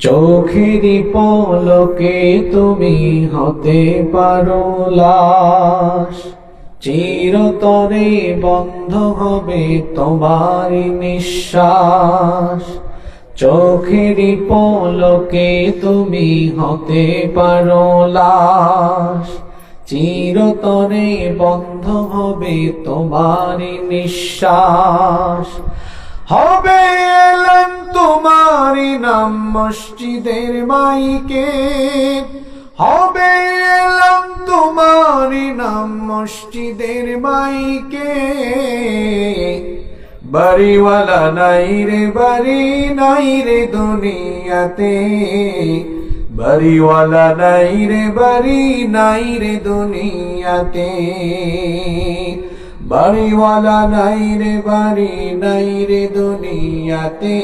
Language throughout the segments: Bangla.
চোখেরই পলকে তুমি হতে পারো লাশ, চিরতরে বন্ধ হবে তোমার নিঃশ্বাস। চোখেরই পলকে তুমি হতে পারো লাশ, চিরতরে বন্ধ হবে তোমার নিঃশ্বাস। হবে এলান তোমারি নাম মসজিদের মাইকে, হবে এলান তোমারি নাম মসজিদের মাইকে। বাড়িওয়ালা নাই রে বাড়ি নাই রে দুনিয়াতে, বাড়িওয়ালা নাই রে বাড়ি নাই রে দুনিয়াতে। বাড়িওয়ালা নাই রে বাড়ি নাই রে দুনিয়াতে,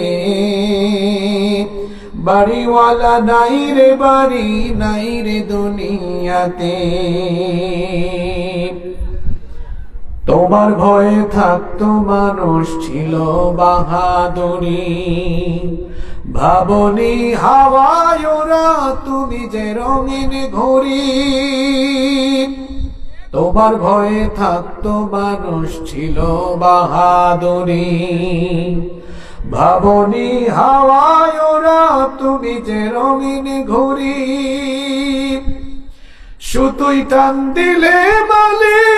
বাড়িওয়ালা নাই রে বাড়ি নাই রে দুনিয়াতে। তোমার ভয়ে থাকতো মানুষ ছিল বাহাদুরি, ভাবনি হাওয়ায় ওরা তুমি যে রঙিন ঘুরি। তোমার ভয়ে থাকতো মানুষ ছিল বাহাদুরি, ভাবনি হাওয়ায় ওরা তুমি যে রঙিন ঘুরি। সুতুই টান দিলে মালিক,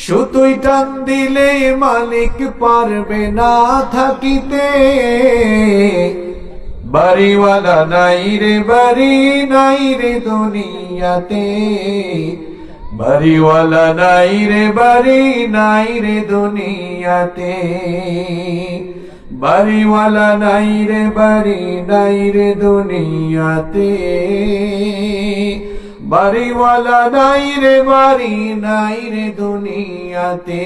সুতুই টান দিলে মালিক পারবে না থাকিতে। বাড়িওয়ালা নাই রে বাড়ি নাই রে দুনিয়াতে, বাড়িওয়ালা নাই রে বাড়ি নাই রে দুনিয়াতে। বাড়িওয়ালা নাই রে বাড়ি নাই রে দুনিয়াতে, বাড়িওয়ালা নাই রে বাড়ি নাই রে দুনিয়াতে।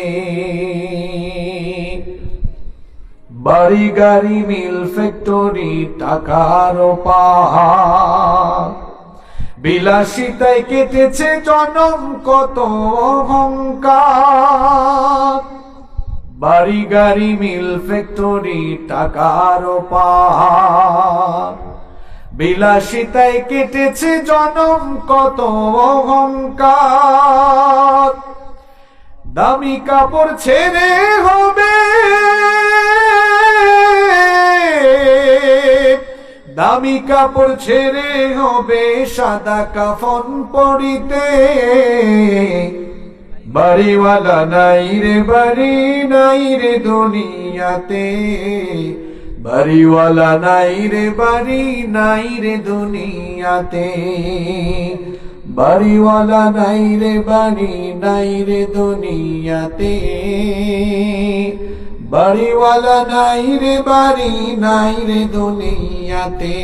বাড়ি গাড়ি মিল ফ্যাক্টরি টাকার পাহাড়, বিলাসিতায় কেটেছে জনম কত অহংকার। বাড়ি গাড়ি মিল ফ্যাক্টরি টাকার পাহাড়, বিলাসিতায় কেটেছে জনম কত অহংকার। দামি কাপড় ছেড়ে হবে, দামি কাপড় ছেড়ে হবে সাদা কাফন পরিতে। বাড়িওয়ালা নাই রে বাড়ি নাই রে দুনিয়াতে, বাড়িওয়ালা নাই রে বাড়ি নাই রে দুনিয়াতে। বাড়িওয়ালা নাই রে বাড়ি নাই রে দুনিয়াতে, বাড়িওয়ালা নাই রে বাড়ি নাই রে দুনিয়াতে।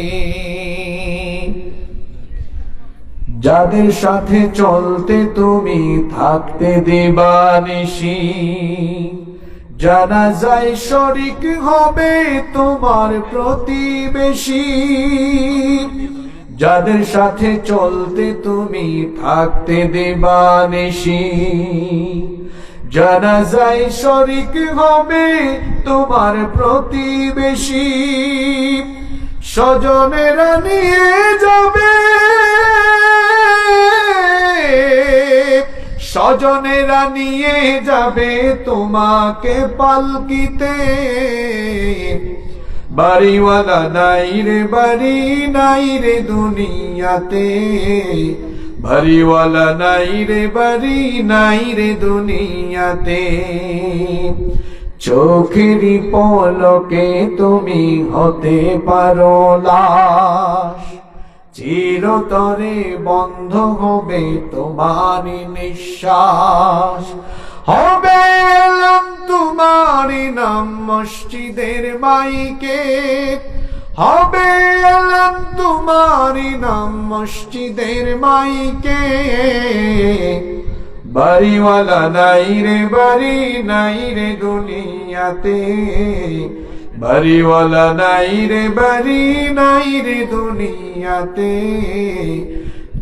যাদের সাথে চলতে তুমি থাকতে দিবানিশি, জানাজায় শরিক হবে তোমার প্রতিবেশী। যাদের সাথে চলতে তুমি থাকতে দিবানিশি, জানাজায় শরিক হবে তোমার প্রতিবেশী। স্বজনেরা নিয়ে যাবে, স্বজনেরা নিয়ে যাবে তোমাকে পালকিতে। বাড়িওয়ালা নাই রে বাড়ি নাই রে দুনিয়াতে, বাড়িওয়ালা নাই রে বাড়ি নাই রে দুনিয়াতে। চোখেরই পলকে তুমি হতে পারো লাশ, চিরতরে বন্ধ হবে তোমার নিঃশ্বাস। হবে এলাম তোমারি নাম মসজিদের মাইকে, হবে এলাম তোমারি নাম মসজিদের মাইকে। বাড়িওয়ালা নাই রে বাড়ি নাই রে দুনিয়াতে, বাড়িওয়ালা নাই রে বাড়ি নাই রে দুনিয়াতে।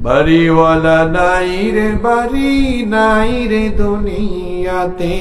বাড়িওয়ালা নাই রে বাড়ি নাই রে দুনিয়াতে।